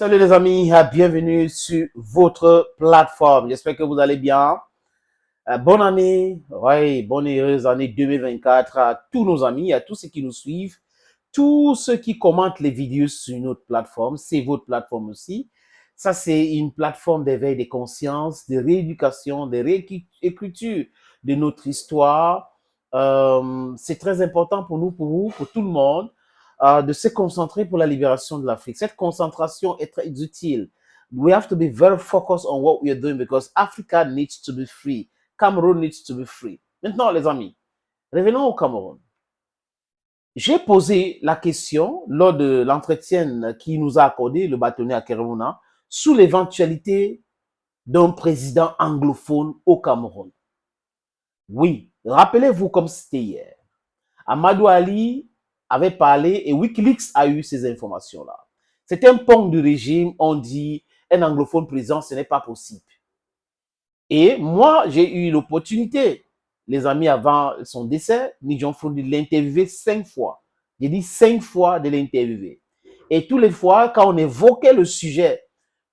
Salut les amis, bienvenue sur votre plateforme. J'espère que vous allez bien. Bonne année, ouais, bonne et heureuse année 2024 à tous nos amis, à tous ceux qui nous suivent, tous ceux qui commentent les vidéos sur notre plateforme. C'est votre plateforme aussi. Ça, c'est une plateforme d'éveil des consciences, de rééducation, de réécriture de notre histoire. C'est très important pour nous, pour vous, pour tout le monde de se concentrer pour la libération de l'Afrique. Cette concentration est très utile. We have to be very focused on what we are doing because Africa needs to be free. Cameroun needs to be free. Maintenant, les amis, revenons au Cameroun. J'ai posé la question lors de l'entretien qui nous a accordé le bâtonnier Akeremouna sous l'éventualité d'un président anglophone au Cameroun. Oui, rappelez-vous comme c'était hier. Amadou Ali avait parlé et Wikileaks a eu ces informations-là. C'est un pont du régime, on dit un anglophone président, ce n'est pas possible. Et moi, j'ai eu l'opportunité, les amis, avant son décès, Nigel Fondi, de l'interviewer 5 fois. J'ai dit 5 fois de l'interviewer. Et toutes les fois, quand on évoquait le sujet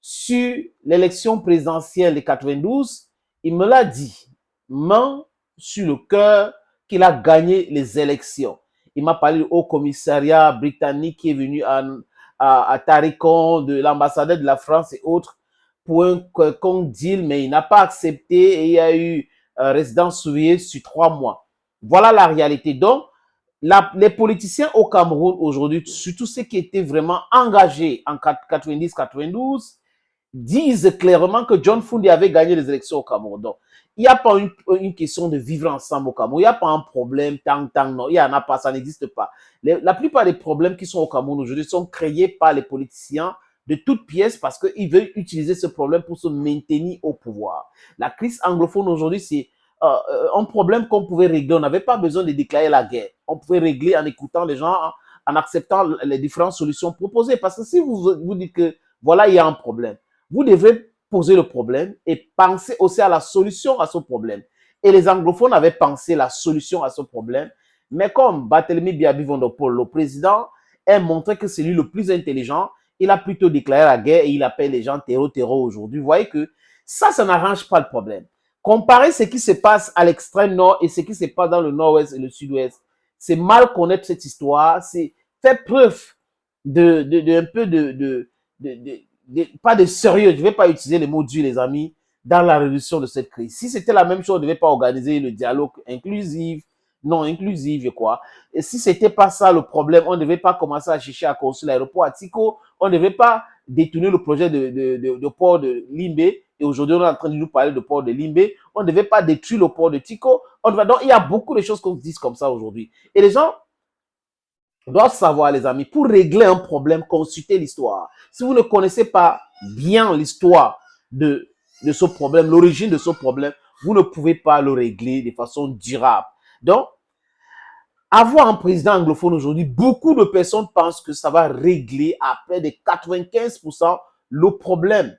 sur l'élection présidentielle de 92, il me l'a dit, main sur le cœur, qu'il a gagné les élections. Il m'a parlé du haut commissariat britannique qui est venu à Tarikon, de l'ambassadeur de la France et autres, pour un quelconque deal, mais il n'a pas accepté et il y a eu résidence surveillée sur 3 mois. Voilà la réalité. Donc, les politiciens au Cameroun aujourd'hui, surtout ceux qui étaient vraiment engagés en 90-92, disent clairement que John Fundi avait gagné les élections au Cameroun. Donc, il n'y a pas une question de vivre ensemble au Cameroun. Il n'y a pas un problème, non. Il n'y en a pas, ça n'existe pas. La plupart des problèmes qui sont au Cameroun aujourd'hui sont créés par les politiciens de toutes pièces parce qu'ils veulent utiliser ce problème pour se maintenir au pouvoir. La crise anglophone aujourd'hui, c'est un problème qu'on pouvait régler. On n'avait pas besoin de déclarer la guerre. On pouvait régler en écoutant les gens, en acceptant les différentes solutions proposées. Parce que si vous dites que voilà, il y a un problème, vous devez poser le problème et penser aussi à la solution à ce problème. Et les anglophones avaient pensé la solution à ce problème. Mais comme Barthélemy Biabi Vondopol, le président, a montré que c'est lui le plus intelligent, il a plutôt déclaré la guerre et il appelle les gens terreau aujourd'hui. Vous voyez que ça n'arrange pas le problème. Comparez ce qui se passe à l'extrême nord et ce qui se passe dans le nord-ouest et le sud-ouest, c'est mal connaître cette histoire, c'est faire preuve un peu pas de sérieux, je ne vais pas utiliser les mots durs, les amis, dans la résolution de cette crise. Si c'était la même chose, on ne devait pas organiser le dialogue inclusif, non inclusif, quoi. Et si c'était pas ça le problème, on ne devait pas commencer à chercher à construire l'aéroport à Tico, on ne devait pas détourner le projet de port de Limbé, et aujourd'hui on est en train de nous parler de port de Limbé, on ne devait pas détruire le port de Tico, donc il y a beaucoup de choses qu'on se dit comme ça aujourd'hui. Et les gens doivent savoir, les amis, pour régler un problème, consultez l'histoire. Si vous ne connaissez pas bien l'histoire de ce problème, l'origine de ce problème, vous ne pouvez pas le régler de façon durable. Donc, avoir un président anglophone aujourd'hui, beaucoup de personnes pensent que ça va régler à près de 95% le problème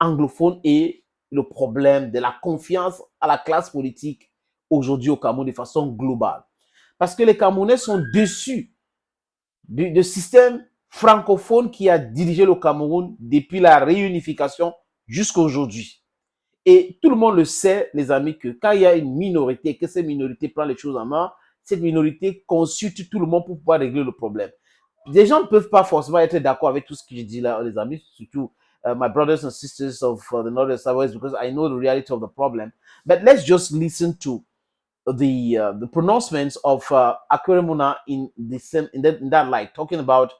anglophone et le problème de la confiance à la classe politique aujourd'hui au Cameroun de façon globale. Parce que les Camerounais sont déçus du système francophone qui a dirigé le Cameroun depuis la réunification jusqu'à aujourd'hui. Et tout le monde le sait, les amis, que quand il y a une minorité, que cette minorité prend les choses en main, cette minorité consulte tout le monde pour pouvoir régler le problème. Les gens ne peuvent pas forcément être d'accord avec tout ce que je dis là, les amis, surtout my brothers and sisters of the Northern Southwest, because I know the reality of the problem. But let's just listen to the pronouncements of Akeremouna in that light, talking about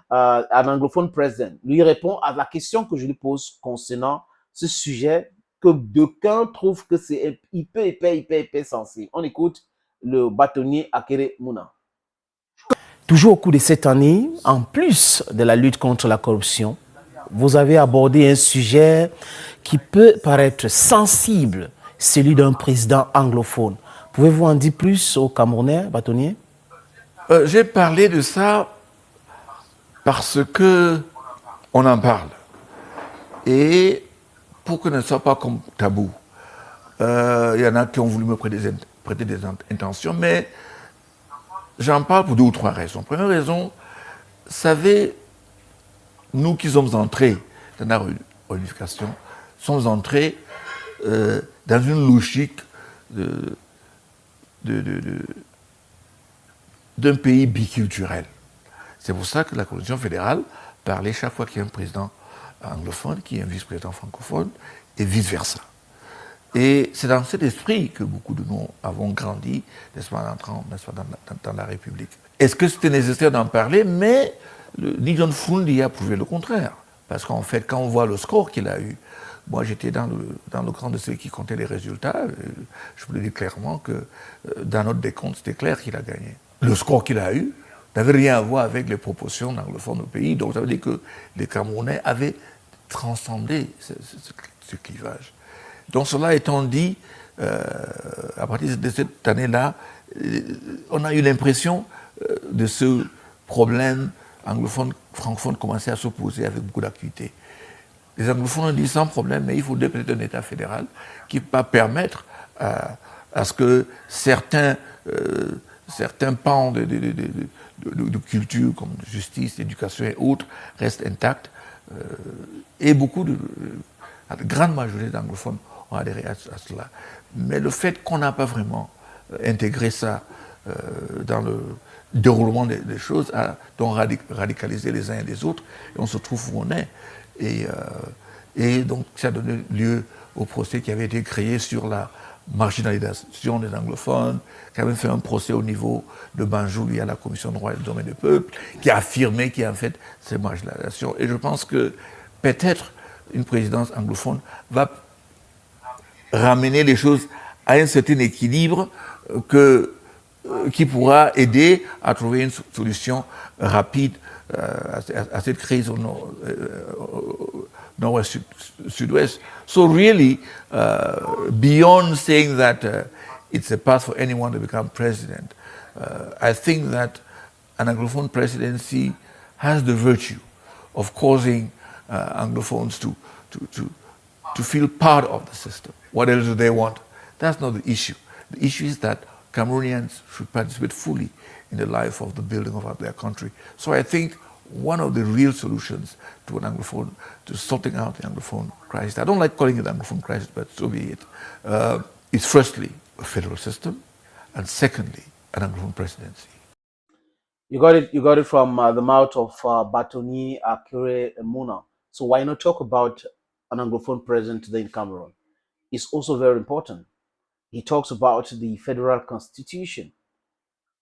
un anglophone president. Lui répond à la question que je lui pose concernant ce sujet que d'aucuns trouvent que c'est hyper sensible. On écoute le bâtonnier Akeremouna. Toujours au cours de cette année, en plus de la lutte contre la corruption, vous avez abordé un sujet qui peut paraître sensible, celui d'un président anglophone. Pouvez-vous en dire plus aux Camerounais, bâtonnier? J'ai parlé de ça parce que on en parle. Et pour que ce ne soit pas comme tabou, il y en a qui ont voulu me prêter des intentions, mais j'en parle pour 2 ou 3 raisons. Première raison, vous savez, nous qui sommes entrés dans la réunification, sommes entrés dans une logique d'un pays biculturel. C'est pour ça que la Constitution fédérale parlait chaque fois qu'il y a un président anglophone, qu'il y a un vice-président francophone, et vice-versa. Et c'est dans cet esprit que beaucoup de nous avons grandi, n'est-ce pas, en entrant, n'est-ce pas, dans la République. Est-ce que c'était nécessaire d'en parler? Mais Lee John-Fundi a prouvé le contraire. Parce qu'en fait, quand on voit le score qu'il a eu, moi j'étais dans le camp de ceux qui comptaient les résultats, je vous le dis clairement que dans notre décompte, c'était clair qu'il a gagné. Le score qu'il a eu n'avait rien à voir avec les proportions anglophones au pays, donc ça veut dire que les Camerounais avaient transcendé ce clivage. Donc cela étant dit, à partir de cette année-là, on a eu l'impression de ce problème anglophone, francophone commençait à se poser avec beaucoup d'acuité. Les anglophones ont dit sans problème, mais il faudrait peut-être un État fédéral qui va permettre à ce que certains pans de culture, comme justice, éducation et autres, restent intacts. Et la grande majorité d'anglophones ont adhéré à cela. Mais le fait qu'on n'a pas vraiment intégré ça dans le déroulement des choses a donc radicalisé les uns et les autres, et on se trouve où on est. Et donc ça a donné lieu au procès qui avait été créé sur la marginalisation des anglophones, qui avait fait un procès au niveau de Banjul à la Commission de droits et des hommes et du peuple, qui a affirmé qu'il y a en fait ces marginalisations. Et je pense que peut-être une présidence anglophone va ramener les choses à un certain équilibre qui pourra aider à trouver une solution rapide à cette crise au nord-ouest, sud-ouest. So really, beyond saying that it's a path for anyone to become president, I think that an Anglophone presidency has the virtue of causing Anglophones to feel part of the system. What else do they want? That's not the issue. The issue is that Cameroonians should participate fully in the life of the building of their country. So I think one of the real solutions to an Anglophone, to sorting out the Anglophone crisis, I don't like calling it Anglophone crisis, but so be it, is firstly a federal system, and secondly, an Anglophone presidency. You got it from the mouth of Batoni Akure Muna. So why not talk about an Anglophone president today in Cameroon? It's also very important. He talks about the federal constitution.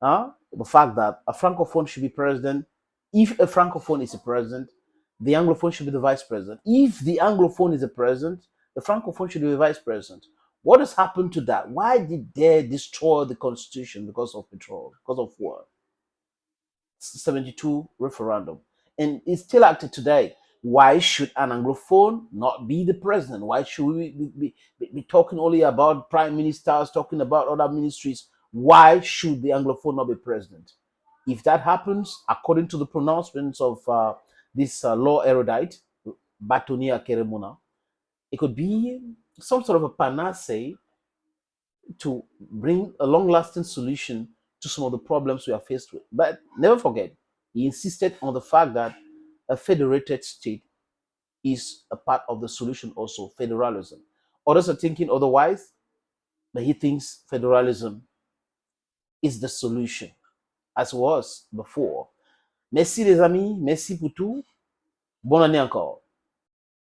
The fact that a Francophone should be president. If a Francophone is a president, the Anglophone should be the vice president. If the Anglophone is a president, the Francophone should be the vice president. What has happened to that? Why did they destroy the constitution because of petrol, because of war? 72 referendum. And it's still active today. Why should an Anglophone not be the president? Why should we be talking only about prime ministers, talking about other ministries? Why should the Anglophone not be president? If that happens, according to the pronouncements of this law erudite, Batoni Akeremuna, it could be some sort of a panacea to bring a long-lasting solution to some of the problems we are faced with. But never forget, he insisted on the fact that a federated state is a part of the solution also, federalism. Others are thinking otherwise, but he thinks federalism is the solution, as was before. Merci les amis, merci pour tout. Bonne année encore.